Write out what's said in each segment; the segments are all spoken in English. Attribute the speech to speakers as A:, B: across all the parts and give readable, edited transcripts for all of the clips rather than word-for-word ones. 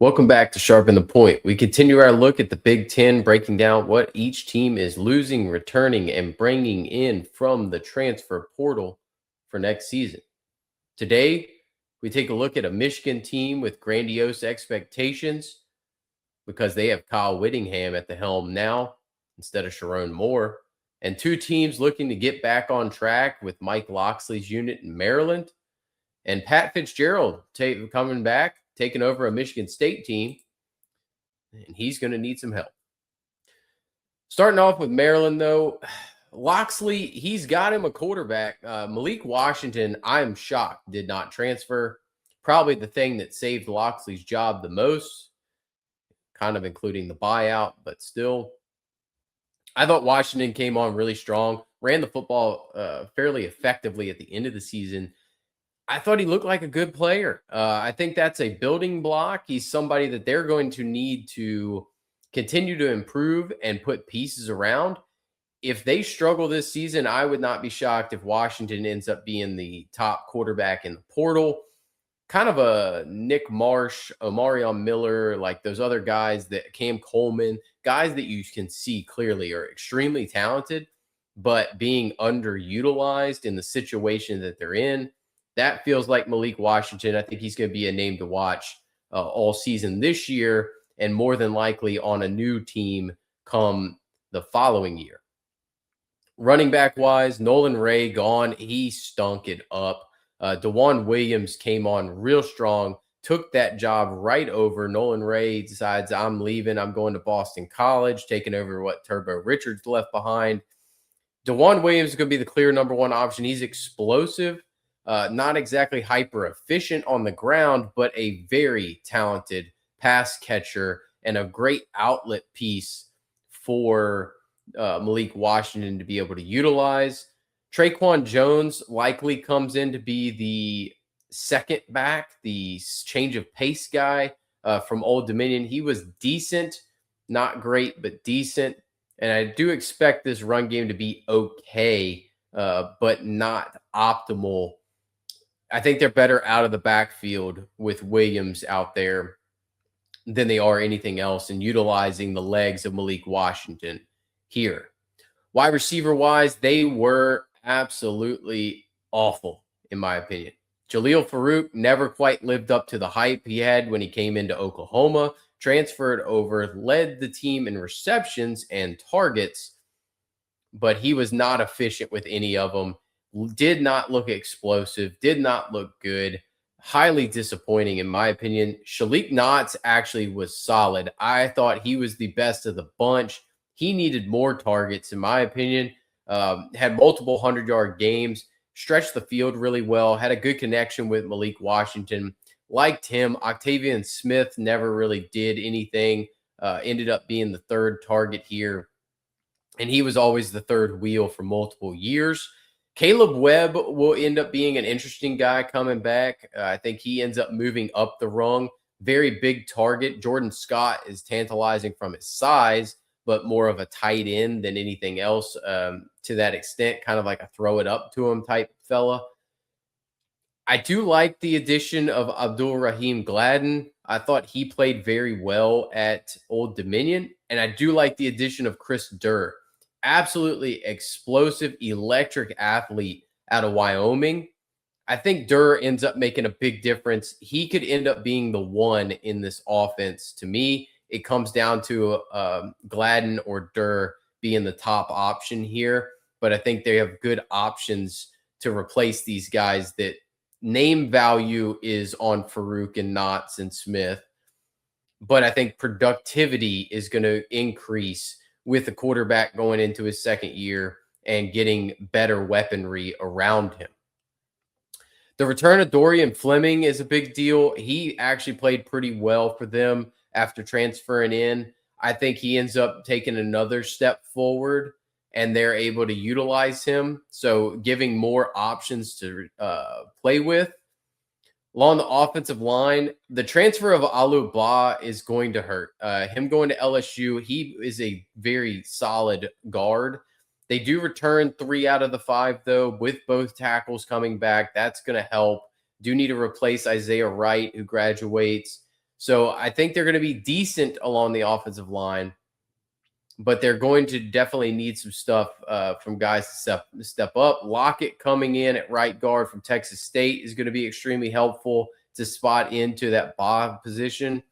A: Welcome back to Sharpen the Point. We continue our look at the Big Ten, breaking down what each team is losing, returning, and bringing in from the transfer portal for next season. Today, we take a look at a Michigan team with grandiose expectations because they have Kyle Whittingham at the helm now instead of Sharon Moore, and two teams looking to get back on track with Mike Loxley's unit in Maryland and Pat Fitzgerald coming back, taking over a Michigan State team, and he's going to need some help. Starting off with Maryland, though, Loxley, he's got him a quarterback. Malik Washington, I'm shocked, did not transfer. Probably the thing that saved Loxley's job the most, kind of including the buyout, but still. I thought Washington came on really strong, ran the football fairly effectively at the end of the season. I thought he looked like a good player. I think that's a building block. He's somebody that they're going to need to continue to improve and put pieces around. If they struggle this season, I would not be shocked if Washington ends up being the top quarterback in the portal. Kind of a Nick Marsh, Omarion Miller, like those other guys that Cam Coleman, guys that you can see clearly are extremely talented, but being underutilized in the situation that they're in. That feels like Malik Washington. I think he's going to be a name to watch all season this year and more than likely on a new team come the following year. Running back wise, Nolan Ray gone. He stunk it up. DeJuan Williams came on real strong, took that job right over. Nolan Ray decides, I'm leaving. I'm going to Boston College, taking over what Turbo Richards left behind. DeJuan Williams is going to be the clear number one option. He's explosive. Not exactly hyper efficient on the ground, but a very talented pass catcher and a great outlet piece for Malik Washington to be able to utilize. Traquan Jones likely comes in to be the second back, the change of pace guy from Old Dominion. He was decent, not great, but decent. And I do expect this run game to be okay, but not optimal. I think they're better out of the backfield with Williams out there than they are anything else and utilizing the legs of Malik Washington here. Wide receiver wise, they were absolutely awful, in my opinion. Jaleel Farouk never quite lived up to the hype he had when he came into Oklahoma, transferred over, led the team in receptions and targets, but he was not efficient with any of them. Did not look explosive, did not look good. Highly disappointing, in my opinion. Shalik Knotts actually was solid. I thought he was the best of the bunch. He needed more targets, in my opinion. Had multiple 100-yard games, stretched the field really well, had a good connection with Malik Washington. Liked him. Octavian Smith never really did anything. Ended up being the third target here. And he was always the third wheel for multiple years. Caleb Webb will end up being an interesting guy coming back. I think he ends up moving up the rung. Very big target. Jordan Scott is tantalizing from his size, but more of a tight end than anything else to that extent, kind of like a throw it up to him type fella. I do like the addition of Abdul Rahim Gladden. I thought he played very well at Old Dominion, and I do like the addition of Chris Durr. Absolutely explosive, electric athlete out of Wyoming. I think Durr ends up making a big difference. He could end up being the one in this offense. To me, it comes down to Gladden or Durr being the top option here. But I think they have good options to replace these guys that name value is on Farouk and Knotts and Smith. But I think productivity is going to increase with the quarterback going into his second year and getting better weaponry around him. The return of Dorian Fleming is a big deal. He actually played pretty well for them after transferring in. I think he ends up taking another step forward and they're able to utilize him. So giving more options to play with. Along the offensive line, the transfer of Alu Ba is going to hurt. Him going to LSU, he is a very solid guard. They do return 3 out of the 5, though, with both tackles coming back. That's going to help. Do need to replace Isaiah Wright, who graduates. So I think they're going to be decent along the offensive line, but they're going to definitely need some stuff from guys to step up. Lockett coming in at right guard from Texas State is going to be extremely helpful to spot into that Bob position.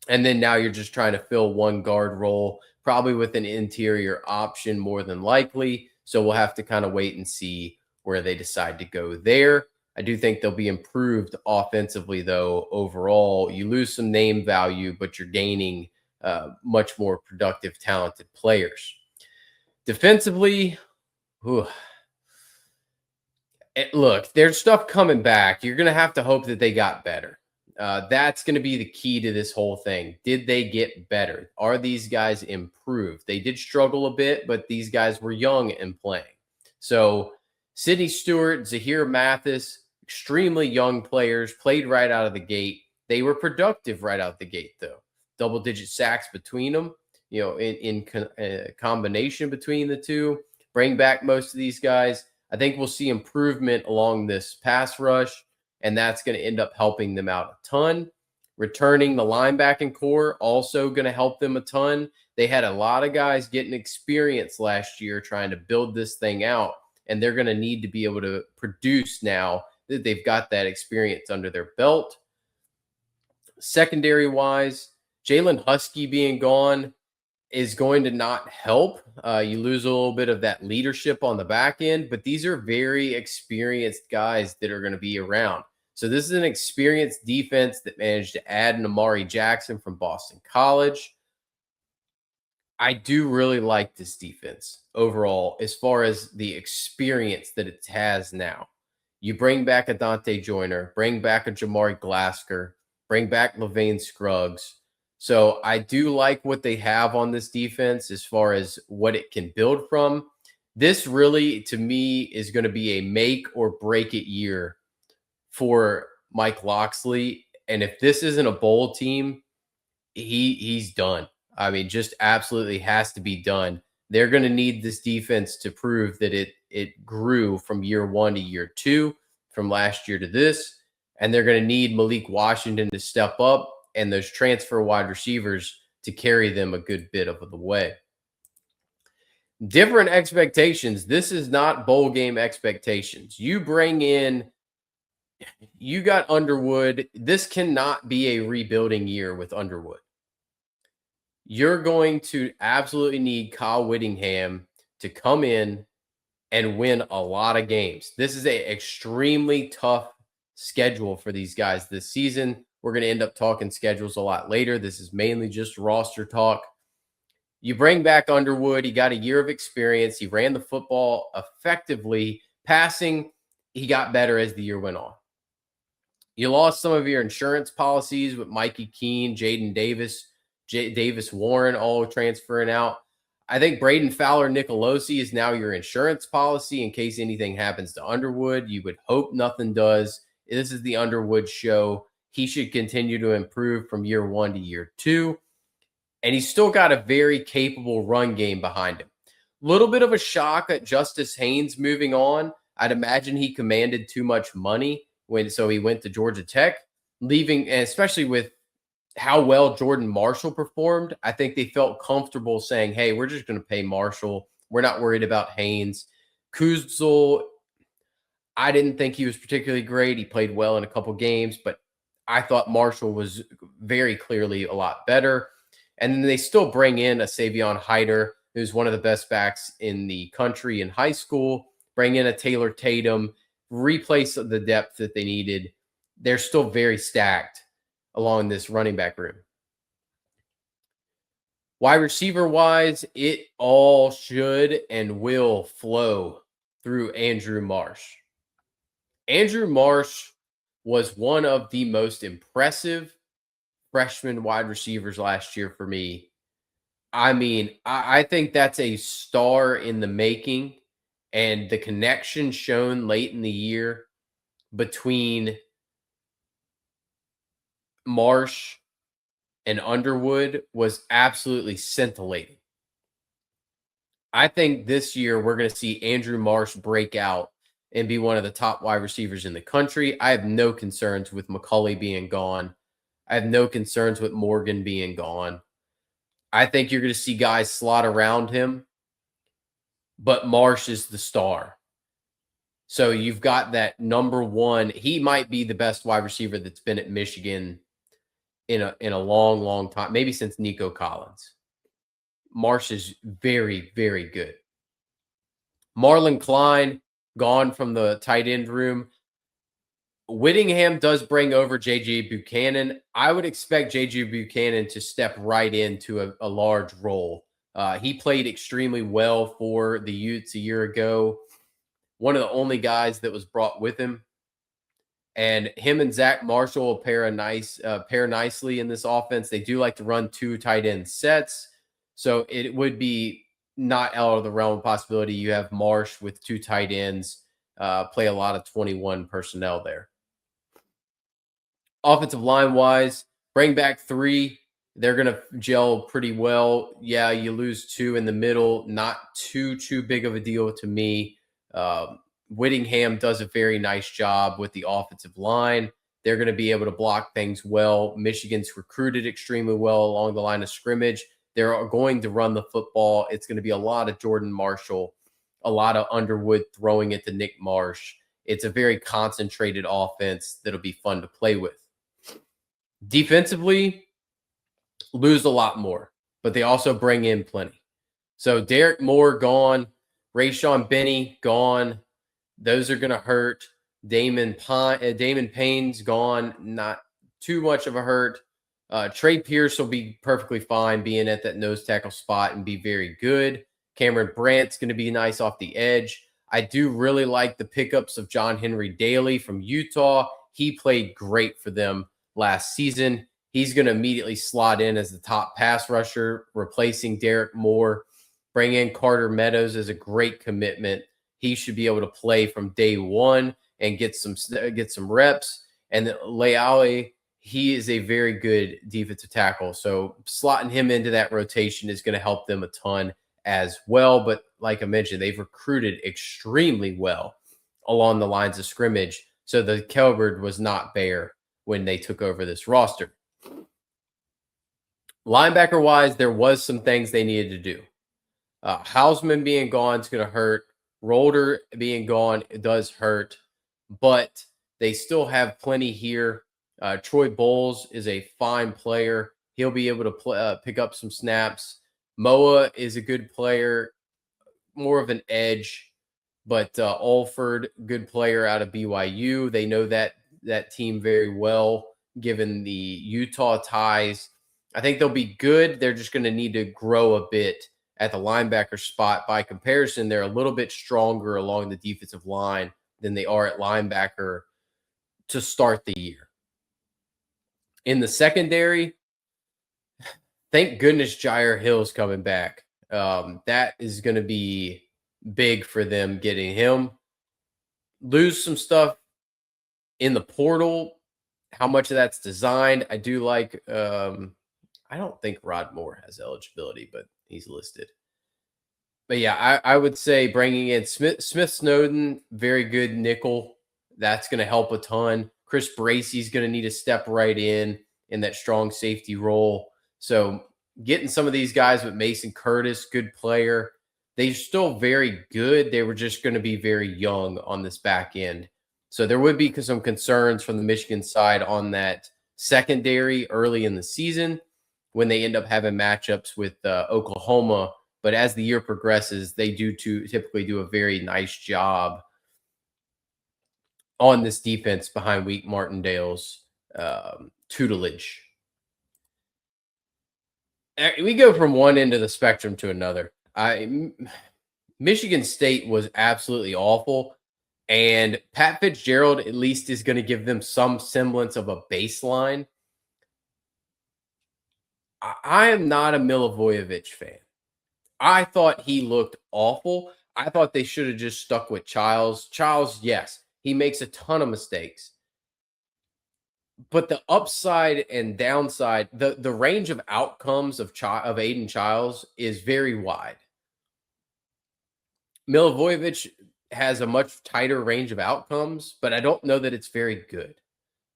A: And then now you're just trying to fill one guard role, probably with an interior option more than likely. So we'll have to kind of wait and see where they decide to go there. I do think they'll be improved offensively, though. Overall, you lose some name value, but you're gaining much more productive, talented players. Defensively, whew, look, there's stuff coming back. You're going to have to hope that they got better. That's going to be the key to this whole thing. Did they get better? Are these guys improved? They did struggle a bit, but these guys were young and playing. So, Sidney Stewart, Zahir Mathis, extremely young players, played right out of the gate. They were productive right out the gate, though. Double-digit sacks between them, in combination between the two. Bring back most of these guys. I think we'll see improvement along this pass rush, and that's going to end up helping them out a ton. Returning the linebacking core also going to help them a ton. They had a lot of guys getting experience last year trying to build this thing out, and they're going to need to be able to produce now that they've got that experience under their belt. Secondary wise, Jalen Husky being gone is going to not help. You lose a little bit of that leadership on the back end, but these are very experienced guys that are going to be around. So this is an experienced defense that managed to add an Amari Jackson from Boston College. I do really like this defense overall as far as the experience that it has now. You bring back a Dante Joyner, bring back a Jamari Glasker, bring back Levain Scruggs. So I do like what they have on this defense as far as what it can build from. This really, to me, is going to be a make or break it year for Mike Locksley. And if this isn't a bowl team, he's done. I mean, just absolutely has to be done. They're going to need this defense to prove that it grew from year one to year two, from last year to this. And they're going to need Malik Washington to step up and those transfer wide receivers to carry them a good bit of the way. Different expectations. This is not bowl game expectations. You got Underwood. This cannot be a rebuilding year with Underwood. You're going to absolutely need Kyle Whittingham to come in and win a lot of games. This is an extremely tough schedule for these guys this season. We're going to end up talking schedules a lot later. This is mainly just roster talk. You bring back Underwood. He got a year of experience. He ran the football effectively. Passing, he got better as the year went on. You lost some of your insurance policies with Mikey Keene, Jaden Davis, Davis Warren all transferring out. I think Braden Fowler Nicolosi is now your insurance policy in case anything happens to Underwood. You would hope nothing does. This is the Underwood show. He should continue to improve from year one to year two. And he's still got a very capable run game behind him. Little bit of a shock at Justice Haynes moving on. I'd imagine he commanded too much money so he went to Georgia Tech, leaving, and especially with how well Jordan Marshall performed. I think they felt comfortable saying, hey, we're just going to pay Marshall. We're not worried about Haynes. Kuzzel, I didn't think he was particularly great. He played well in a couple games, but I thought Marshall was very clearly a lot better. And then they still bring in a Savion Hyder, who's one of the best backs in the country in high school, bring in a Taylor Tatum, replace the depth that they needed. They're still very stacked along this running back room. Wide receiver wise, it all should and will flow through Andrew Marsh. Andrew Marsh was one of the most impressive freshman wide receivers last year for me. I mean, I think that's a star in the making, and the connection shown late in the year between Marsh and Underwood was absolutely scintillating. I think this year we're going to see Andrew Marsh break out and be one of the top wide receivers in the country. I have no concerns with McCulley being gone. I have no concerns with Morgan being gone. I think you're going to see guys slot around him, but Marsh is the star. So you've got that number one. He might be the best wide receiver that's been at Michigan in a long, long time, maybe since Nico Collins. Marsh is very, very good. Marlon Klein gone from the tight end room. Whittingham does bring over JJ Buchanan. I would expect JJ Buchanan to step right into a large role. He played extremely well for the Utes a year ago. One of the only guys that was brought with him. And him and Zach Marshall will pair nicely in this offense. They do like to run two tight end sets. So it would be not out of the realm of possibility. You have Marsh with two tight ends, play a lot of 21 personnel there. Offensive line wise, bring back three. They're going to gel pretty well. Yeah, you lose two in the middle. Not too big of a deal to me. Whittingham does a very nice job with the offensive line. They're going to be able to block things well. Michigan's recruited extremely well along the line of scrimmage. They're going to run the football. It's going to be a lot of Jordan Marshall, a lot of Underwood throwing it to Nick Marsh. It's a very concentrated offense that'll be fun to play with. Defensively, lose a lot more, but they also bring in plenty. So Derek Moore gone, Rayshawn Benny gone. Those are going to hurt. Damon Payne's gone. Not too much of a hurt. Trey Pierce will be perfectly fine being at that nose tackle spot and be very good. Cameron Brandt's going to be nice off the edge. I do really like the pickups of John Henry Daly from Utah. He played great for them last season. He's going to immediately slot in as the top pass rusher, replacing Derek Moore. Bring in Carter Meadows as a great commitment. He should be able to play from day one and get some reps. And Leale, he is a very good defensive tackle. So slotting him into that rotation is going to help them a ton as well. But like I mentioned, they've recruited extremely well along the lines of scrimmage. So the cupboard was not bare when they took over this roster. Linebacker wise, there was some things they needed to do. Hausman being gone is going to hurt. Rolder being gone, it does hurt, but they still have plenty here. Troy Bowles is a fine player. He'll be able to pick up some snaps. Moa is a good player, more of an edge, but Alford, good player out of BYU. They know that team very well, given the Utah ties. I think they'll be good. They're just going to need to grow a bit at the linebacker spot. By comparison, they're a little bit stronger along the defensive line than they are at linebacker to start the year. In the secondary, thank goodness Jair Hill's coming back. That is going to be big for them getting him. Lose some stuff in the portal. How much of that's designed? I do like I don't think Rod Moore has eligibility, but he's listed. But yeah, I would say bringing in Smith Snowden, very good nickel. That's going to help a ton. Chris Bracey's going to need to step right in that strong safety role. So getting some of these guys with Mason Curtis, good player. They're still very good. They were just going to be very young on this back end. So there would be some concerns from the Michigan side on that secondary early in the season when they end up having matchups with Oklahoma. But as the year progresses, they do typically do a very nice job on this defense behind Wink Martindale's tutelage. We go from one end of the spectrum to another. Michigan State was absolutely awful, and Pat Fitzgerald at least is going to give them some semblance of a baseline. I am not a Milivojevic fan. I thought he looked awful. I thought they should have just stuck with Childs. Childs, yes, he makes a ton of mistakes. But the upside and downside, the range of outcomes of Aiden Childs is very wide. Milivojevic has a much tighter range of outcomes, but I don't know that it's very good.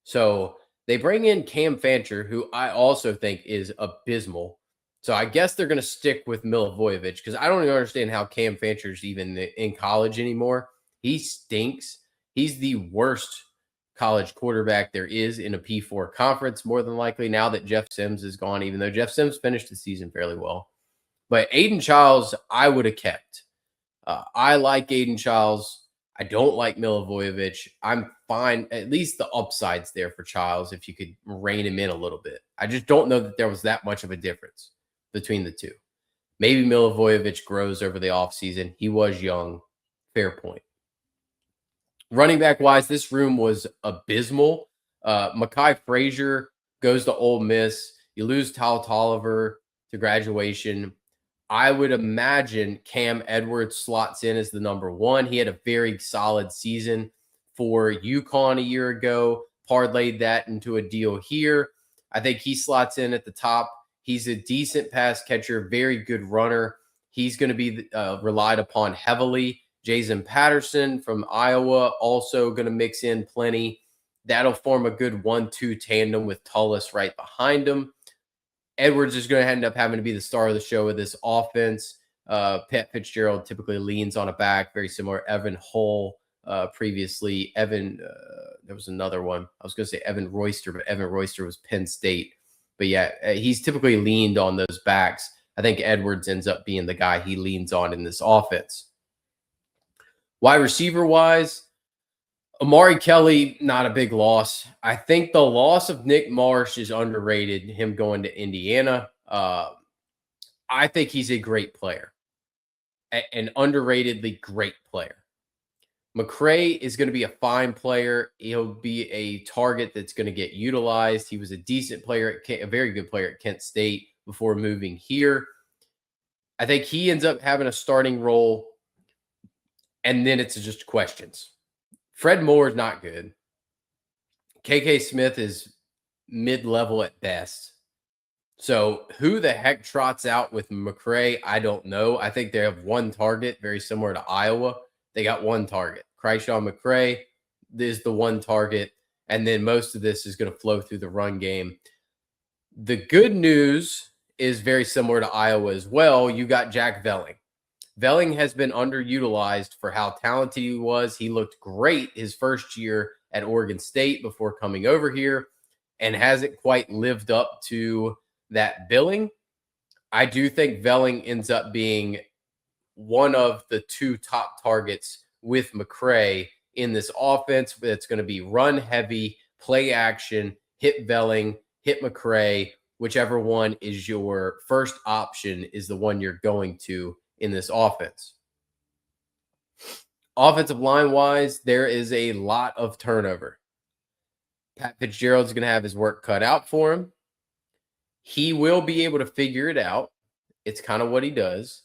A: So They bring in Cam Fancher, who I also think is abysmal. So I guess they're going to stick with Milivojevic because I don't even understand how Cam Fancher's even in college anymore. He stinks. He's the worst college quarterback there is in a P4 conference, more than likely, now that Jeff Sims is gone, even though Jeff Sims finished the season fairly well. But Aiden Childs, I would have kept. I like Aiden Childs. I don't like Milivojevic. I'm fine. At least the upside's there for Childs if you could rein him in a little bit. I just don't know that there was that much of a difference between the two. Maybe Milivojevic grows over the offseason. He was young. Fair point. Running back wise, this room was abysmal. Mekhi Frazier goes to Ole Miss. You lose Tal Tolliver to graduation. I would imagine Cam Edwards slots in as the number one. He had a very solid season for UConn a year ago, parlayed that into a deal here. I think he slots in at the top. He's a decent pass catcher, very good runner. He's going to be relied upon heavily. Jason Patterson from Iowa also going to mix in plenty. That'll form a good 1-2 tandem with Tullis right behind him. Edwards is going to end up having to be the star of the show with this offense. Pat Fitzgerald typically leans on a back, very similar. Evan Hull previously. There was another one. I was going to say Evan Royster, but Evan Royster was Penn State. But yeah, he's typically leaned on those backs. I think Edwards ends up being the guy he leans on in this offense. Wide receiver wise, Amari Kelly, not a big loss. I think the loss of Nick Marsh is underrated, him going to Indiana. I think he's a great player, an underratedly great player. McCray is going to be a fine player. He'll be a target that's going to get utilized. He was a decent player, a very good player at Kent State before moving here. I think he ends up having a starting role, and then it's just questions. Fred Moore is not good. KK Smith is mid-level at best. So who the heck trots out with McCray? I don't know. I think they have one target, very similar to Iowa. They got one target. Cryshaw McCray is the one target, and then most of this is going to flow through the run game. The good news is very similar to Iowa as well. You got Jack Velling. Velling has been underutilized for how talented he was. He looked great his first year at Oregon State before coming over here and hasn't quite lived up to that billing. I do think Velling ends up being one of the two top targets with McCray in this offense. That's going to be run heavy, play action, hit Velling, hit McCray. Whichever one is your first option is the one you're going to in this offense. Offensive line wise, there is a lot of turnover. Pat Fitzgerald's going to have his work cut out for him. He will be able to figure it out. It's kind of what he does.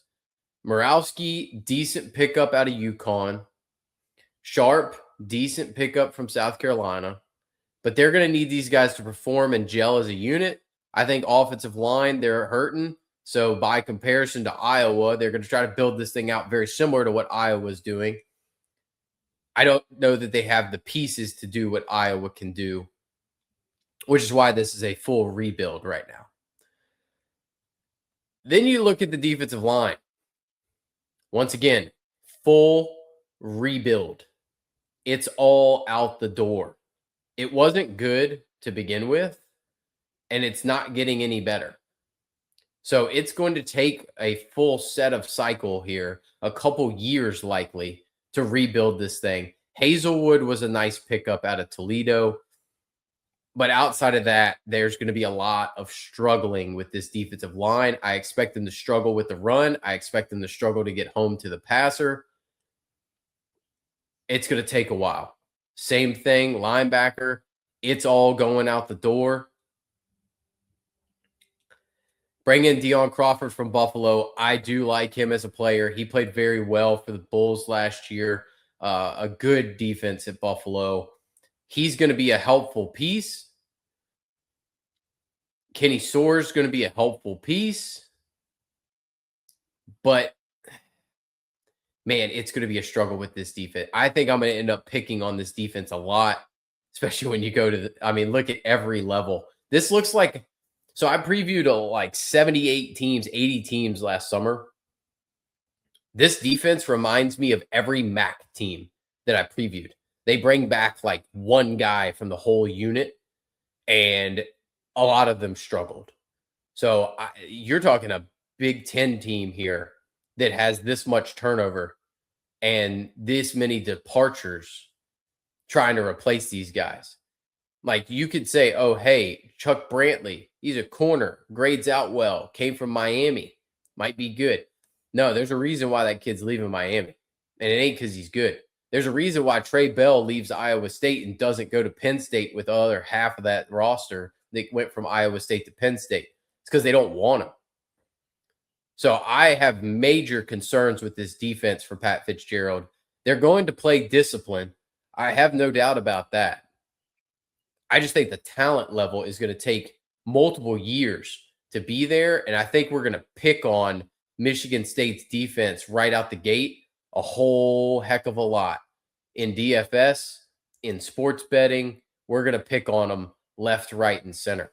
A: Morawski, decent pickup out of UConn. Sharp, decent pickup from South Carolina. But they're going to need these guys to perform and gel as a unit. I think offensive line, they're hurting. So by comparison to Iowa, they're going to try to build this thing out very similar to what Iowa's doing. I don't know that they have the pieces to do what Iowa can do, which is why this is a full rebuild right now. Then you look at the defensive line. Once again, full rebuild. It's all out the door. It wasn't good to begin with, and it's not getting any better. So it's going to take a full set of cycle here, a couple years likely, to rebuild this thing. Hazelwood was a nice pickup out of Toledo. But outside of that, there's going to be a lot of struggling with this defensive line. I expect them to struggle with the run. I expect them to struggle to get home to the passer. It's going to take a while. Same thing, linebacker. It's all going out the door. Bring in Deion Crawford from Buffalo. I do like him as a player. He played very well for the Bulls last year. A good defense at Buffalo. He's going to be a helpful piece. Kenny Soares is going to be a helpful piece. But, man, it's going to be a struggle with this defense. I think I'm going to end up picking on this defense a lot. especially when you go to I mean, look at every level. This looks like so I previewed like 78 teams, 80 teams last summer. This defense reminds me of every MAC team that I previewed. They bring back like one guy from the whole unit, and a lot of them struggled. So you're talking a Big Ten team here that has this much turnover and this many departures trying to replace these guys. Like you could say, oh, hey, Chuck Brantley, he's a corner, grades out well, came from Miami, might be good. No, there's a reason why that kid's leaving Miami, and it ain't because he's good. There's a reason why Trey Bell leaves Iowa State and doesn't go to Penn State with the other half of that roster that went from Iowa State to Penn State. It's because they don't want him. So I have major concerns with this defense for Pat Fitzgerald. They're going to play discipline. I have no doubt about that. I just think the talent level is going to take multiple years to be there. And I think we're going to pick on Michigan State's defense right out the gate a whole heck of a lot. In DFS, in sports betting, we're going to pick on them left, right, and center.